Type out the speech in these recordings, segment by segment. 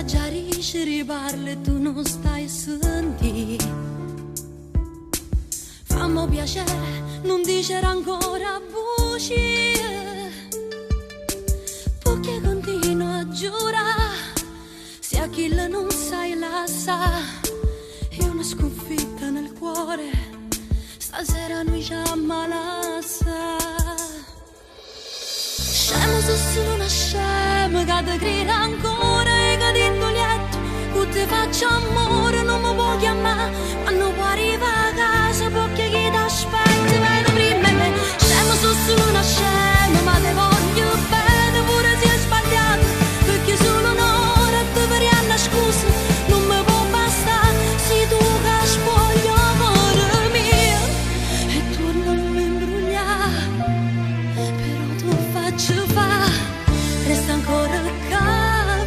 già riparle, tu non stai a sentire. Fammi piacere, non dicere ancora voci, perché continuo a giurare, se a chi non sai lasciare, è una sconfitta nel cuore, stasera noi ci ammalassa. Scemo se sono una scema che ti crede ancora e che ti letto, che ti faccio amore, non mi puoi chiamare, quando poi arriva a casa perché chi ti aspetta vede prima me. Scemo se sono una scema ma ti voglio bene pure se è sbagliato, perché solo un'ora ti faranno scusa, non mi può bastare, sei tu che spogli il cuore mio e torno a me imbrugliare, però tu faccio fa, resta ancora qua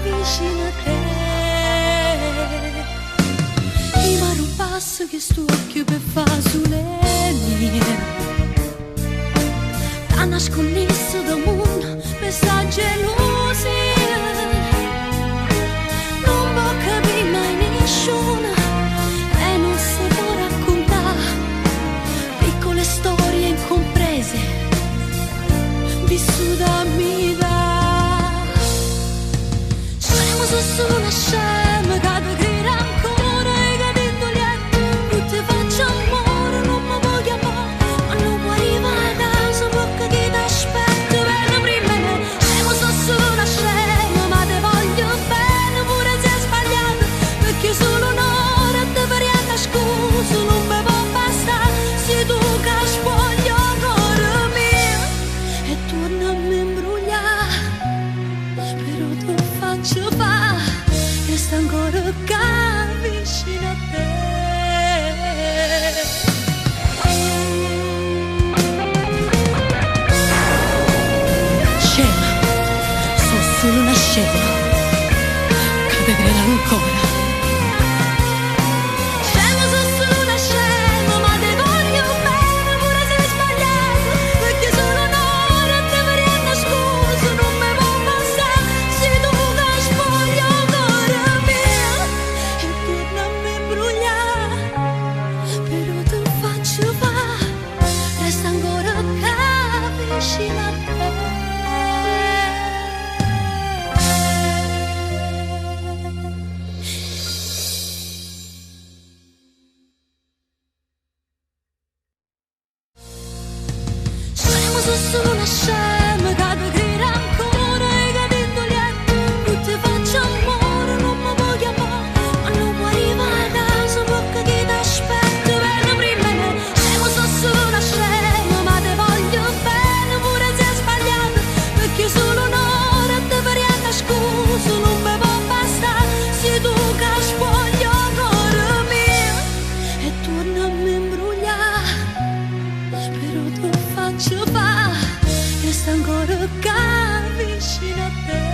vicino a te. I mari passo che sto occhio per fa sulle mie, t'ha nascondiso da mondo per sta gelosia, non può capire mai nessuno e non si può raccontare piccole storie incomprese vissute a vita. Scemo se sono una scema che ti crede ancora e che ti lieto, che ti faccio amore, non mi puoi chiamare, ma non puoi arrivare a casa perché chi ti aspetta viene prima me. Scemo se sono una scema ma ti voglio bene pure se è sbagliato, perché solo un'ora ti faranno scusa, non mi può bastare, sei tu che spogli il cuore mio e torna a me imbrugliare, però tu faccio fa, resta ancora qua vicino a te. Scema, sono solo una scema che ti crede ancora. Scema, sono solo una scema ma ti voglio bene pure se è sbagliato, perché solo un'ora ti faranno scusa, non mi può bastare, sei tu che spogli il cuore mio e torna a me imbrugliare, però ti faccio fa, resta ancora qua vicino a te. Scemo se sono una scema che ti crede ancora e che ti lieto, che ti faccio amore, non mi puoi chiamare, ma non puoi arrivare a casa perché chi ti aspetta viene prima me. Scemo se sono una scema ma ti voglio bene pure se è sbagliato, perché solo un'ora ti faranno scusa, non mi può bastare, sei tu che spogli il cuore mio e torna a me imbrugliare, però tu faccio fa, resta ancora qua vicino a te.